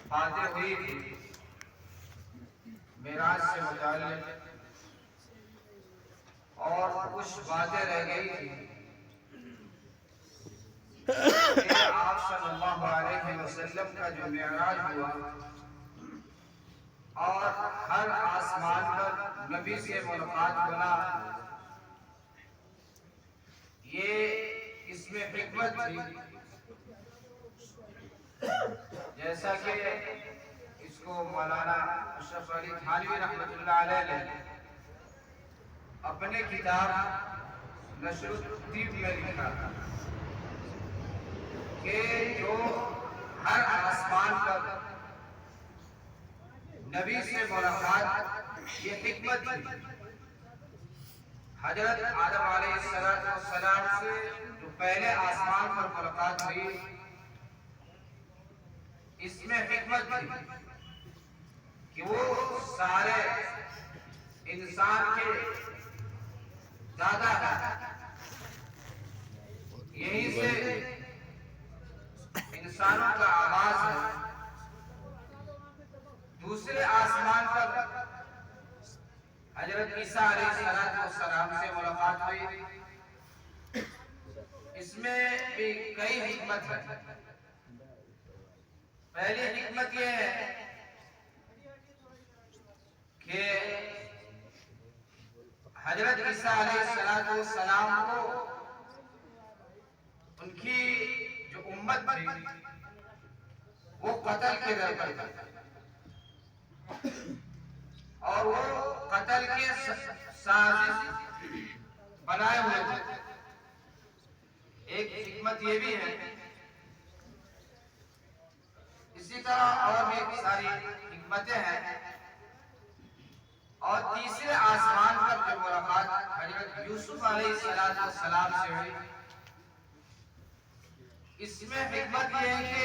باتیں ہوئی تھی معراج سے متعلق اور کچھ باتیں رہ گئی تھی کہ آپ صلی اللہ علیہ وسلم کا جو معراج ہوا اور ہر آسمان پر نبی سے ملاقات بنا، یہ اس میں حکمت تھی، جیسا کہ اس کو مولانا اشرف علی تھانوی رحمۃ اللہ علیہ نے اپنے کتاب نشر الطیب میں لکھا کہ جو ہر آسمان پر نبی سے ملاقات، یہ حکمت تھی۔ حضرت آدم علیہ السلام سے جو پہلے آسمان پر ملاقات ہوئی، اس میں حکمت تھی کہ وہ سارے انسان کے دادا ہے، یہیں سے انسانوں کا آغاز ہے۔ دوسرے آسمان پر حضرت عیسیٰ علیہ السلام سے ملاقات ہوئی، اس میں بھی کئی حکمت ہے۔ پہلی حکمت یہ ہے کہ حضرت عیسیٰ علیہ السلام کو ان کی جو امت تھی وہ قتل کے در پر تھی، اور وہ قتل کے سازش بنائے ہوئے تھے۔ ایک حکمت یہ بھی ہے، اسی طرح اور بھی ساری حکمتیں ہیں۔ اور تیسرے آسمان پر جو ملاقات حضرت یوسف علیہ السلام سے ہوئی، اس میں حکمت یہ ہے کہ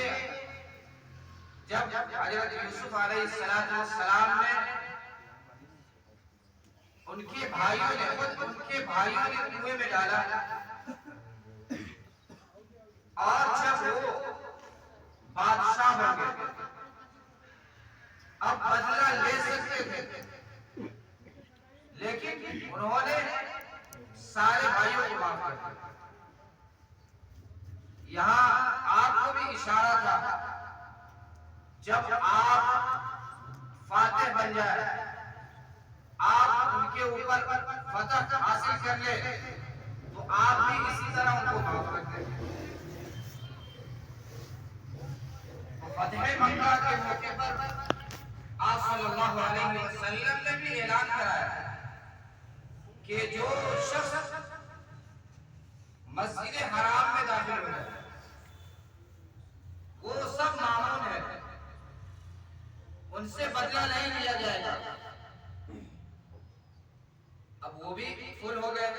جب حضرت یوسف علیہ السلام نے ان کے بھائیوں نے کنویں میں ڈالا، اور جب وہ بادشاہ بن گئے، اب بدلہ لے سکتے تھے، لیکن انہوں نے سارے بھائیوں کو معاف کر دیا۔ یہاں آپ کو بھی اشارہ تھا، جب آپ فاتح بن جائے، آپ ان کے اوپر فتح حاصل کر لے، تو آپ بھی اسی طرح ان کو معاف کر دیں۔ فتح مکہ کے موقع پر آپ صلی اللہ علیہ وسلم نے بھی اعلان کرایا کہ جو شخص مسجد حرام میں داخل ہو جائے وہ سب معمون ہے، ان سے بدلہ نہیں لیا جائے گا۔ اب وہ بھی فل ہو گئے،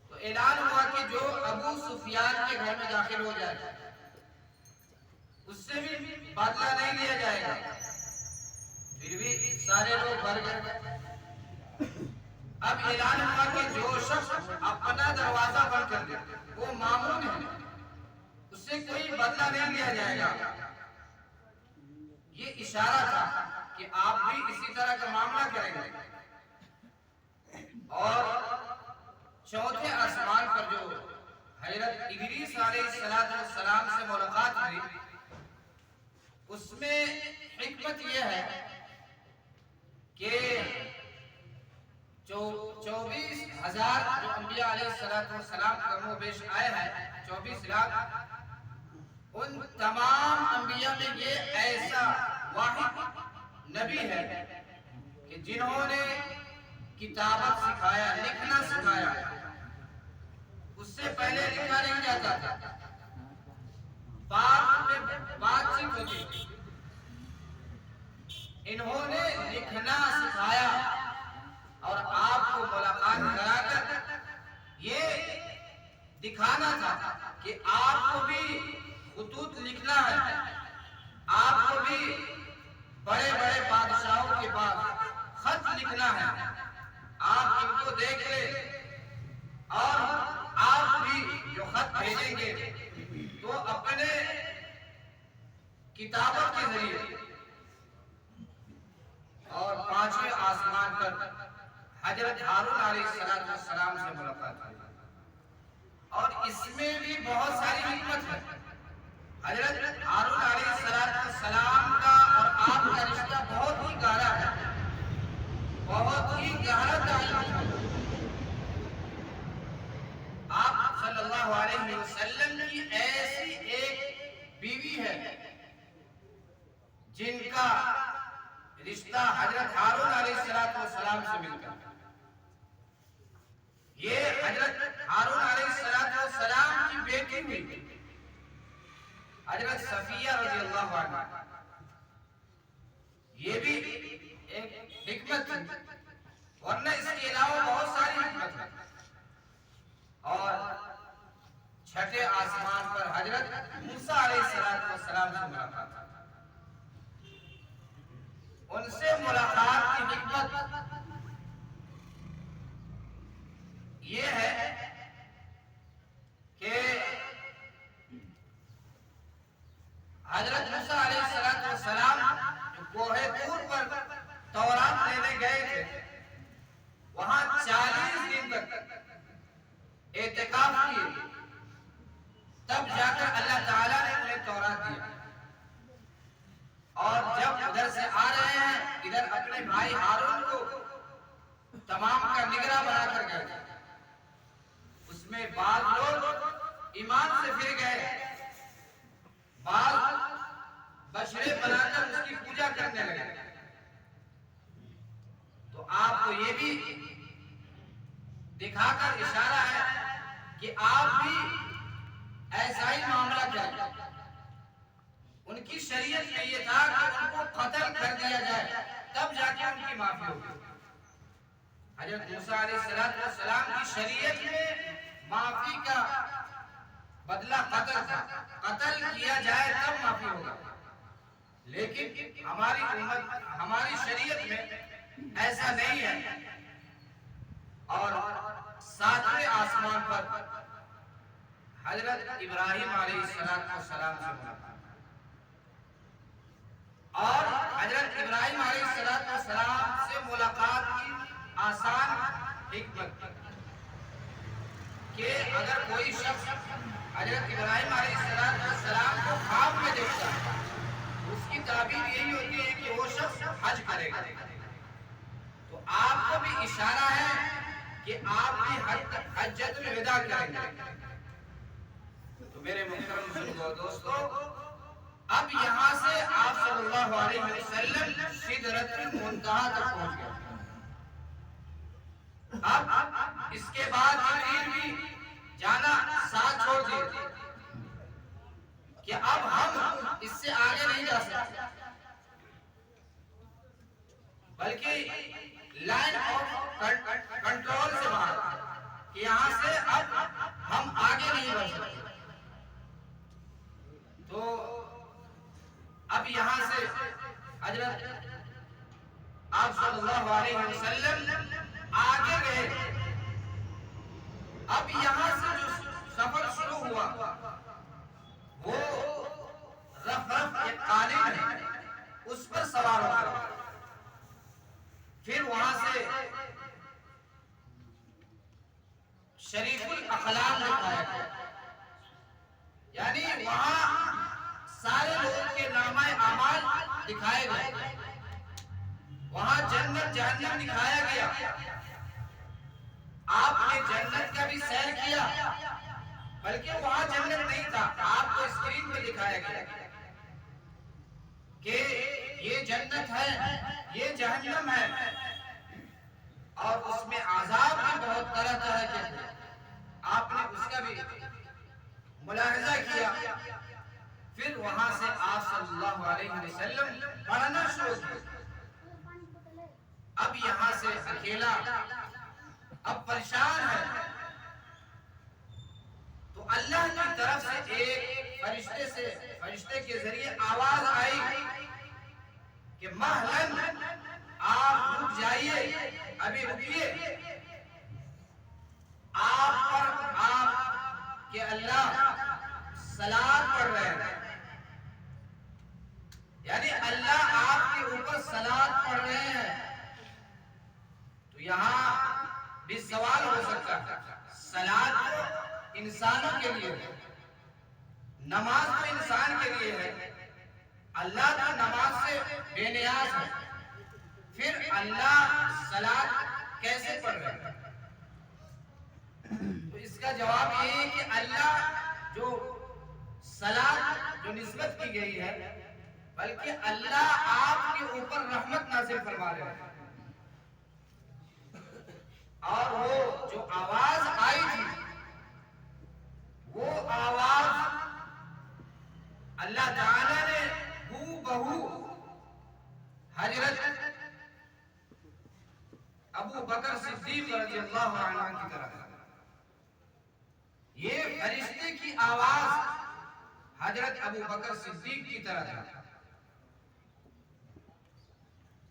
تو اعلان ہوا کہ جو ابو سفیان کے گھر میں داخل ہو جائے اس سے بھی بدلہ نہیں لیا جائے گا۔ پھر بھی سارے لوگ بھر گئے۔ اب اعلان ہوا کہ جو شخص اپنا دروازہ بند کر دے وہ معمون ہے، اس سے کوئی بدلہ نہیں لیا جائے گا۔ یہ اشارہ تھا کہ آپ بھی اسی طرح کا معاملہ کریں گے۔ اور چوتھے آسمان پر جو حضرت ادریس علیہ السلام سے ملاقات ہوئی، اس میں حکمت یہ ہے کہ 24,000 جو انبیاء علیہ السلام کم و بیش آئے ہیں، 24 لاکھ، ان تمام انبیاء میں یہ ایسا واحد نبی ہے کہ جنہوں نے کتابت سکھایا، لکھنا سکھایا۔ اس سے پہلے لکھا نہیں جاتا تھا، باپ میں بات چیت ہوتی تھی، انہوں نے لکھنا سکھایا اور آپ کو ملاقات کرا کر یہ دکھانا تھا کہ آپ کو بھی خطوط لکھنا ہے، آپ کو بھی بڑے بڑے بادشاہوں کے پاس خط لکھنا ہے۔ آپ ان کو دیکھ لیں، اور آپ بھی جو خط بھیجیں گے تو اپنے کتابت کے ذریعے اور پانچویں آسمان پر حضرت ہارون علیہ السلام سے ملاقات ہوئی، اور اس میں بھی بہت ساری حکمت ہے۔ حضرت ہارون علیہ السلام کا اور آپ کا رشتہ بہت ہی گہرا ہے، بہت ہی گہرا تعلق ہے۔ آپ صلی اللہ علیہ وسلم کی ایسی ایک بیوی ہے جن کا رشتہ حضرت ہارون علیہ السلام سے ملتا ہے۔ یہ حضرت ہارون علیہ السلام کی بیٹی ہوئی حضرت صفیہ رضی اللہ عنہ، یہ بھی ایک حکمت ہے، ورنہ اس کے علاوہ بہت ساری حکمت ہے۔ اور چھٹے آسمان پر حضرت موسیٰ علیہ السلام سے ملاقات، ان سے ملاقات کی حکمت یہ ہے کہ حضرت موسیٰ علیہ السلام جو کوہ طور پر تورات لینے گئے تھے، وہاں 40 دن تک اعتکاف کیے، تب جا کر اللہ تعالیٰ نے انہیں تورات دیا۔ اور جب ادھر سے آ رہے ہیں، ادھر اپنے بھائی ہارون کو تمام کا نگراں بنا کر گئے، اس میں بعض لوگ ایمان سے پھر گئے، بعض بشرے بنا کر اس کی پوجا کرنے لگے۔ تو آپ کو یہ بھی دکھا کر اشارہ ہے کہ آپ بھی ایسا ہی معاملہ کریں۔ ان کی شریعت میں یہ تھا کہ ان کو قتل کر دیا جائے، تب جا کے ان کی معافی ہوگی۔ حضرت موسیٰ علیہ السلام کی شریعت میں معافی کا بدلہ قتل تھا، قتل کیا جائے تب معافی ہوگا۔ لیکن ہماری امت، ہماری شریعت میں ایسا نہیں ہے۔ اور ساتویں آسمان پر حضرت ابراہیم علیہ السلام سے ملاقات، اور حضرت ابراہیم علیہ السلام سے ملاقات کی آسان حکمت کہ اگر کوئی شخص حضرت ابراہیم علیہ السلام کو خواب میں دیکھتا ہے، اس کی تعبیر یہی ہوتی ہے کہ وہ شخص حج کرے گا۔ تو آپ کو بھی اشارہ ہے کہ آپ بھی حجۃ الوداع کریں گے۔ تو میرے محترم بزرگوں، دوستو، اب یہاں سے آپ صلی اللہ علیہ وسلم سدرۃ المنتہا تک پہنچ گئے۔ اب اس کے بعد جبریل بھی جانا ساتھ چھوڑ دیے کہ اب ہم اس سے آگے نہیں جا سکتے، بلکہ لائن آف کنٹرول سے باہر کہ یہاں سے اب ہم آگے نہیں بڑھ سکتے۔ تو اب یہاں سے حضرت آپ صلی اللہ علیہ وسلم آگے گئے۔ اب یہاں سے جو سفر شروع ہوا وہ رف ایک قالین ہے، اس پر سوار ہو کر پھر وہاں سے شریف الاخلاق دکھایا گیا، یعنی وہاں سارے لوگوں کے نامہ اعمال دکھائے گئے، وہاں جنت جہنم دکھایا گیا۔ آپ نے جنت کا بھی سیر کیا، بلکہ وہاں جنت نہیں تھا، آپ کو اسکرین پہ دکھایا گیا کہ یہ جنت ہے، یہ جہنم ہے، اور اس میں عذاب بھی بہت طرح طرح کے تھے۔ آپ نے اس کا بھی ملاحظہ کیا۔ پھر وہاں سے آپ صلی اللہ علیہ وسلم پڑھنا شروع کیا۔ اب یہاں سے اکیلا، اب پریشان ہے، تو اللہ کی طرف سے ایک فرشتے کے ذریعے آواز آئی کہ مہلن، آپ رک جائیے، ابھی رکیے، آپ پر آپ کے اللہ سلام پڑھ رہے ہیں۔ لیے ہے، نماز تو انسان کے لیے ہے، اللہ تو نماز سے بے نیاز ہے، پھر اللہ صلاۃ کیسے پڑھ رہے ہیں؟ تو اس کا جواب یہ ہے کہ اللہ جو صلاۃ جو نسبت کی گئی ہے، بلکہ اللہ آپ کے اوپر رحمت نازل فرما رہے ہیں، اور وہ جو آواز آئی تھی وہ آواز اللہ تعالی نے ہو بہو حضرت ابو بکر صدیق رضی اللہ عنہ کی طرح، یہ فرشتے کی آواز حضرت ابو بکر صدیق کی طرح تھا۔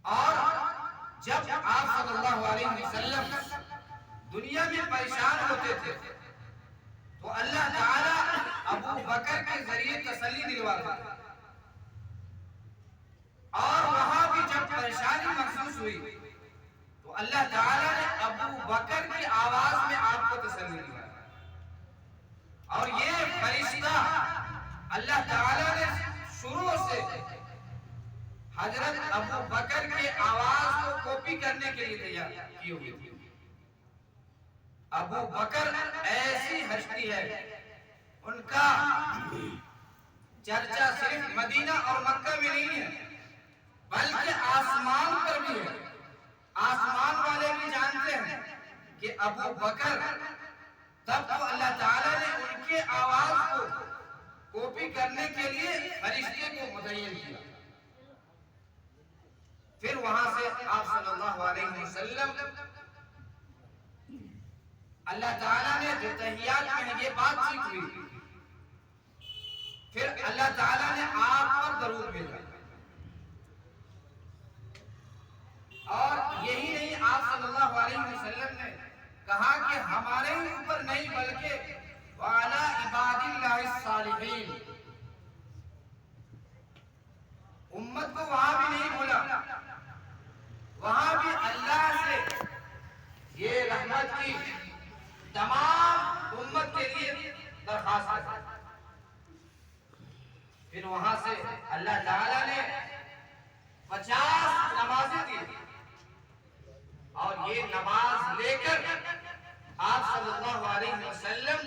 اور جب آپ صلی اللہ علیہ وسلم دنیا میں پریشان ہوتے تھے تو اللہ تعالی ابو بکر کے ذریعے تسلی دلواتے تھے، اور وہاں بھی جب پریشانی محسوس ہوئی تو اللہ تعالی نے ابو بکر کی آواز میں آپ کو تسلی دلوائی، اور یہ فرشتہ اللہ تعالی نے شروع سے حضرت ابو بکر کی آواز کو کاپی کرنے کے لیے تیار کی ہوئی تھی۔ ابو بکر ایسی ہستی ہے، ان کا چرچا صرف مدینہ اور مکہ میں نہیں ہے بلکہ آسمان پر بھی ہے۔ آسمان والے بھی جانتے ہیں کہ ابو بکر، تب تو اللہ تعالیٰ نے ان کے آواز کو کاپی کرنے کے لیے فرشتے کو متعین کیا۔ پھر وہاں سے آپ صلی اللہ علیہ وسلم اللہ تعالیٰ نے جو تحیات میں یہ بات سیکھ ہوئی، پھر اللہ تعالیٰ نے آپ پر درود بھیجا، اور یہی نہیں، آپ صلی اللہ علیہ وسلم نے کہا کہ ہمارے اوپر نہیں بلکہ وعلی عباد اللہ الصالحین، امت کو وہاں بھی نہیں بولا، وہاں بھی اللہ سے یہ رحمت کی تمام امت کے لیے درخواست ہے۔ پھر وہاں سے اللہ تعالیٰ نے 50 نمازیں دی، اور یہ نماز لے کر آپ صلی اللہ علیہ وسلم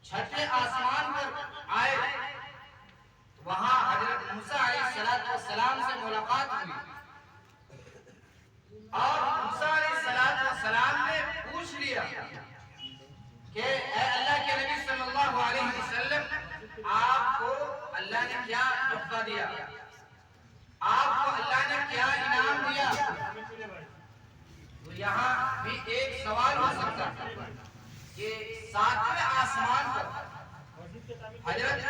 چھٹے آسمان پر آئے، وہاں حضرت موسیٰ علیہ السلام سے ملاقات ہوئی، اور موسیٰ علیہ السلام نے پوچھ لیا کہ اے اللہ کے نبی صلی اللہ علیہ وسلم، آپ کو اللہ نے کیا تحفہ دیا، آپ کو اللہ نے کیا انعام دیا؟ تو یہاں بھی ایک سوال ہو سکتا ہے کہ 7ویں آسمان پر حضرت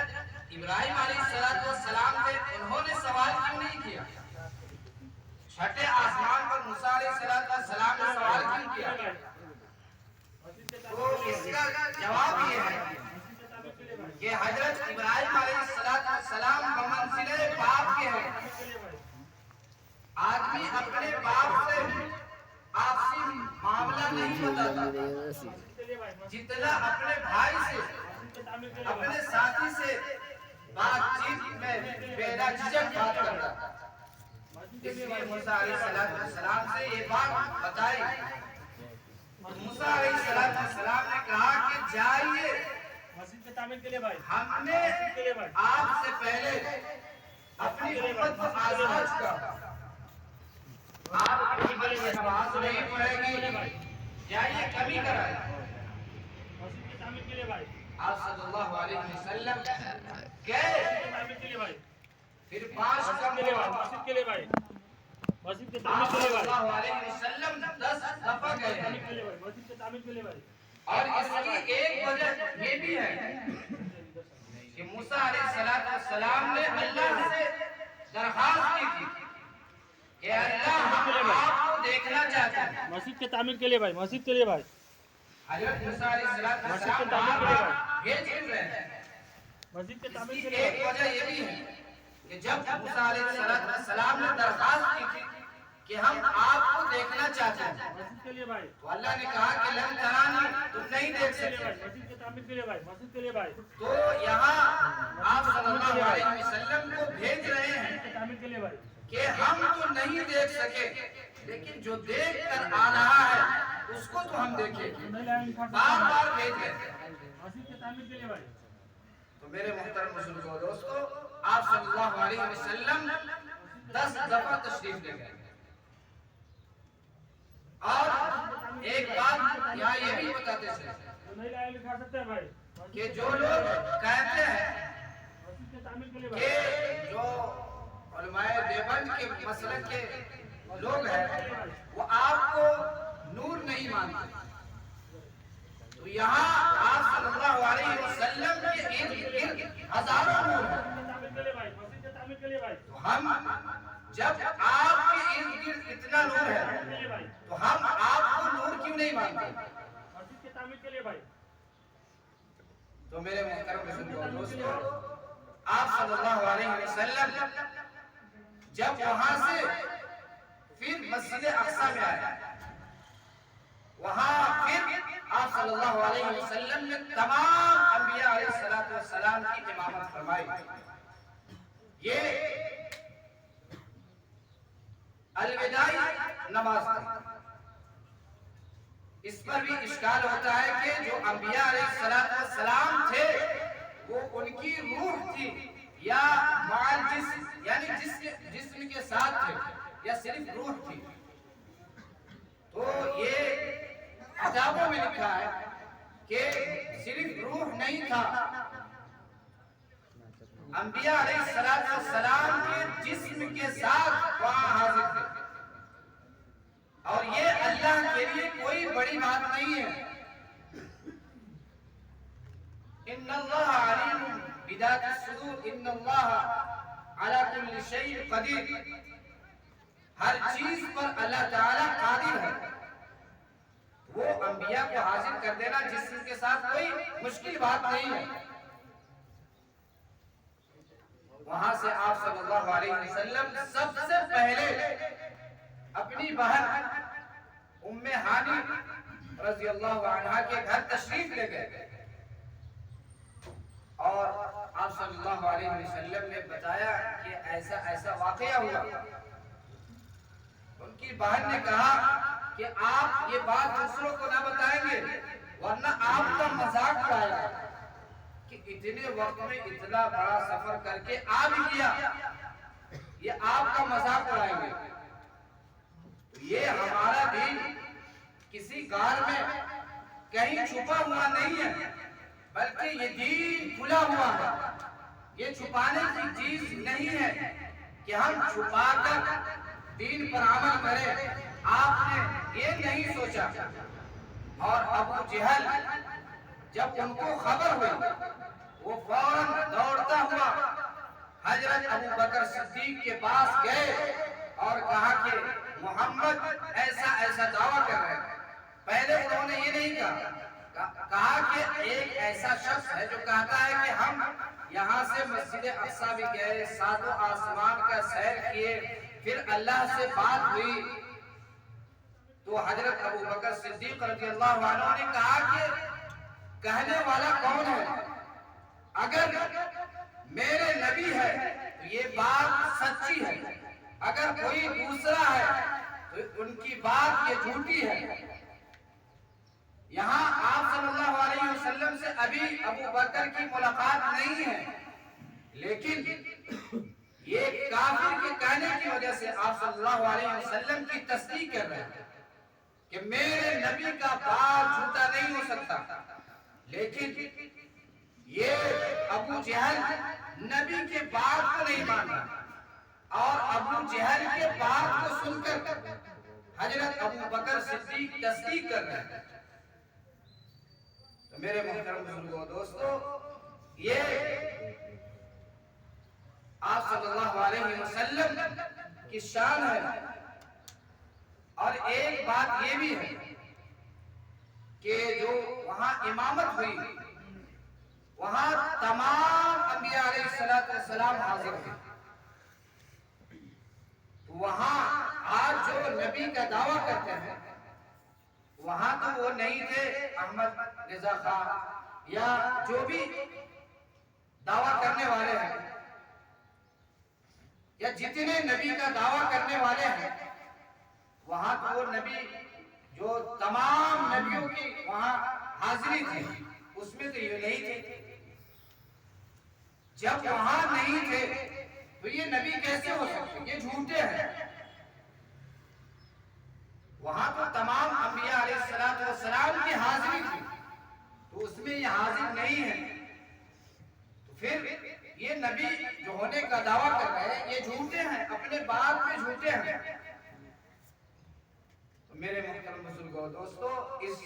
ابراہیم علیہ السلام سے انہوں نے سوال کیوں نہیں کیا؟ چھٹے آسمان پر موسیٰ علیہ السلام نے سوال کیوں کیا؟ تو اس کا جواب یہ ہے کہ حضرت ابراہیم علیہ السلام بمنزلِ باپ کے ہیں۔ آدمی اپنے باپ سے آپسی معاملہ نہیں بتاتا جتنا اپنے بھائی سے، اپنے ساتھی سے بات چیت میں بلا جھجک بات کرتا۔ اس لیے موسیٰ علیہ السلام سے یہ بات بتائی، موسیٰ علیہ السلام نے کہا کہ جائیے، ہم نے آپ سے پہلے اپنی امت کو آزاد چکا، آپ کی امت میں نماز نہیں پڑھے گی، جائیے کمی کرائے۔ آپ صلی اللہ علیہ وسلم گئے، پھر 5 کم ہوا، آپ صلی اللہ علیہ وسلم 10 دفعہ گئے، اور اس کی ایک وجہ یہ بھی ہے کہ موسیٰ علیہ السلام نے اللہ سے درخواست کی تھی کہ اللہ ہم آپ کو دیکھنا چاہتے ہیں۔ مسجد کے تعمیر کے لیے بھائی، مسجد کے لیے بھائی، حضرت موسیٰ علیہ السلام بھیج رہے ہیں۔ مسجد کے اس تعمیر کی کے لیے ایک وجہ یہ بھی ہے کہ جب موسیٰ علیہ السلام نے درخواست کی تھی کہ ہم آپ کو دیکھنا چاہتے ہیں. مسجد کے لیے بھائی. تو اللہ نے کہا کہ لن ترانی، تم نہیں دیکھ سکتے. مسجد کے تعمیر کے لیے بھائی. مسجد کے لیے بھائی. تو یہاں آپ صلی اللہ علیہ وسلم کو بھیج رہے ہیں تعمیر کے لیے بھائی کہ ہم تو نہیں دیکھ سکے، لیکن جو دیکھ کر آ رہا ہے اس کو تو ہم دیکھیں. بار بار بھیج رہے ہیں. مسجد کے تعمیر کے لیے بھائی. تو میرے محترم بزرگوں دوستو، آپ صلی اللہ علیہ وسلم 10 دفعہ تشریف لے گئے. اور ایک بات یہاں یہ بھی بتاتے تھے نہیں لائے لکھا سکتے ہیں بھائی کہ جو لوگ کہتے ہیں مسجد کے تعمیر کے لیے کہ بھائی. جو علماء دیوبند کے مسلک کے لوگ ہیں وہ آپ کو نور نہیں مانتے، تو یہاں آپ صلی اللہ علیہ وسلم کے ارد گرد ہزاروں نور ہیں. تعمیر کے لیے بھائی. مسجد کے تعمیر کے لیے بھائی. تو ہم جب آپ کے ارد گرد اتنا نور ہے تو ہم آپ کو نور کیوں نہیں مانتے؟ مسجد کے تعمیر کے لیے بھائی. تو میرے محترم بزرگوں دوستو، آپ صلی اللہ علیہ وسلم جب وہاں سے پھر مسجد اقصی میں آئے، وہاں پھر آپ صلی اللہ علیہ وسلم نے تمام انبیاء علیہ السلام کی امامت فرمائی. یہ الوداعی نماز تھی. اس پر بھی اشکال ہوتا ہے کہ جو انبیاء علیہ السلام تھے وہ ان کی روح تھی یا مال جسم، یعنی جسم کے ساتھ تھے یا صرف روح تھی. تو یہ کتابوں میں لکھا ہے کہ صرف روح نہیں تھا، انبیاء علیہ السلام کے جسم کے ساتھ وہاں حاضر تھے. اور یہ اللہ کے لیے کوئی بڑی بات نہیں ہے. ان اللہ علیم بذات الصدور، ان اللہ علی کل شیء قدیر. ہر چیز پر اللہ تعالی قادر ہے. وہ انبیاء کو حاضر کر دینا جسم کے ساتھ کوئی مشکل بات نہیں ہے. وہاں سے آپ صلی اللہ علیہ وسلم سب سے پہلے اپنی بہن ام ہانی رضی اللہ عنہا کے گھر تشریف لے گئے اور آپ صلی اللہ علیہ وسلم نے بتایا کہ ایسا ایسا واقعہ ہوا. ان کی بہن نے کہا کہ آپ یہ بات دوسروں کو نہ بتائیں گے ورنہ آپ کا مذاق اڑائے گا کہ اتنے وقت میں اتنا بڑا سفر کر کے آ بھی کیا، یہ آپ کا مذاق اڑائیں گے. یہ ہمارا دین کسی غار میں کہیں چھپا ہوا نہیں ہے، بلکہ یہ دین کھلا ہوا ہے. یہ چھپانے کی چیز نہیں ہے کہ ہم چھپا کر دین پر عمل کریں. آپ نے یہ نہیں سوچا. اور ابو جہل جب ان کو خبر ہوئی وہ فوراً دوڑتا ہوا حضرت ابو بکر صدیق کے پاس گئے اور کہا کہ محمد ایسا ایسا دعویٰ کر رہے ہیں. پہلے انہوں نے یہ نہیں کہا کہ ایک ایسا شخص ہے جو کہتا ہے کہ ہم یہاں سے مسجد اقصی بھی گئے، ساتوں آسمان کا سیر کیے، پھر اللہ سے بات ہوئی. تو حضرت ابو بکر صدیق رضی اللہ عنہ نے کہا کہ کہنے والا کون ہے؟ اگر میرے نبی ہے تو یہ بات سچی ہے، اگر کوئی دوسرا ہے تو ان کی بات یہ جھوٹی ہے. یہاں آپ صلی اللہ علیہ وسلم سے ابھی ابو بکر کی ملاقات نہیں ہے، لیکن یہ کافر کے کہنے کی وجہ سے آپ صلی اللہ علیہ وسلم کی تصدیق کر رہے ہیں کہ میرے نبی کا بات جھوٹا نہیں ہو سکتا. لیکن یہ ابو جہل نبی کے بات کو نہیں مانتا اور ابو جہل کے بات کو سن کر حضرت ابو بکر صدیق تصدیق کر رہے ہیں. تو میرے محترم بزرگوں دوستو، یہ آپ صلی اللہ علیہ وسلم کی شان ہے. اور ایک بات یہ بھی ہے کہ جو وہاں امامت ہوئی وہاں تمام انبیاء علیہ السلام حاضر تھے. وہاں آج جو نبی کا دعویٰ کرتے ہیں وہاں تو وہ نہیں تھے احمد رضا خان یا جو بھی دعویٰ کرنے والے ہیں یا جتنے نبی کا دعویٰ کرنے والے ہیں وہاں تو وہ نبی جو تمام نبیوں کی وہاں حاضری تھی اس میں تو یہ نہیں تھے. جب وہاں نہیں تھے تو یہ نبی کیسے ہو سکتے؟ یہ جھوٹے ہیں. وہاں تو تمام انبیاء علیہ السلام کی حاضری تھی تو اس میں یہ حاضر نہیں ہے تو پھر یہ نبی جو ہونے کا دعویٰ کر رہے ہیں یہ جھوٹے ہیں، اپنے بات پہ جھوٹے ہیں. تو میرے محترم بزرگوں دوستو اس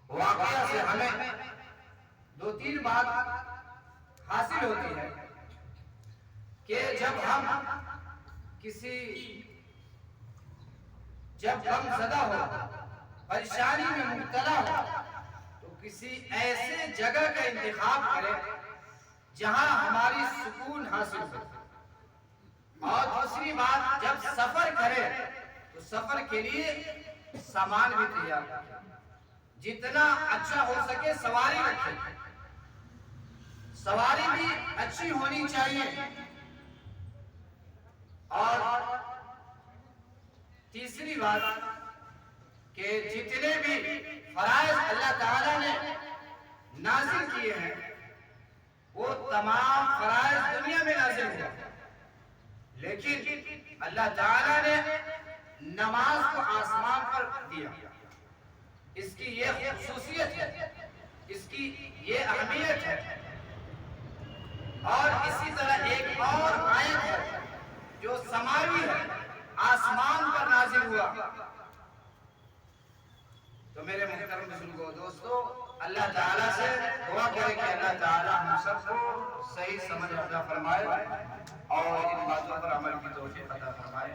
واقعہ سے ہمیں دو تین بات حاصل ہوتی ہے کہ جب غم زدہ ہو پریشانی میں مبتلا ہو تو کسی ایسے جگہ کا انتخاب کرے جہاں ہماری سکون حاصل ہو. اور دوسری بات جب سفر کرے تو سفر کے لیے سامان بھی تیار کرے، جتنا اچھا ہو سکے سواری رکھے، سواری بھی اچھی ہونی چاہیے. اور تیسری بات کہ جتنے بھی فرائض اللہ تعالیٰ نے نازل کیے ہیں وہ تمام فرائض دنیا میں نازل ہوئے لیکن اللہ تعالیٰ نے نماز کو آسمان پر دیا. اس کی یہ خصوصیت ہے، اس کی یہ اہمیت ہے. اور اسی طرح ایک اور آیت ہے جو سماوی ہے، آسمان پر نازل ہوا. تو میرے محترم بزرگوں دوستو اللہ تعالیٰ سے دعا کرے کہ اللہ تعالیٰ ہم سب کو صحیح سمجھ عطا فرمائے اور ان باتوں پر عمل کی توفیق عطا فرمائے.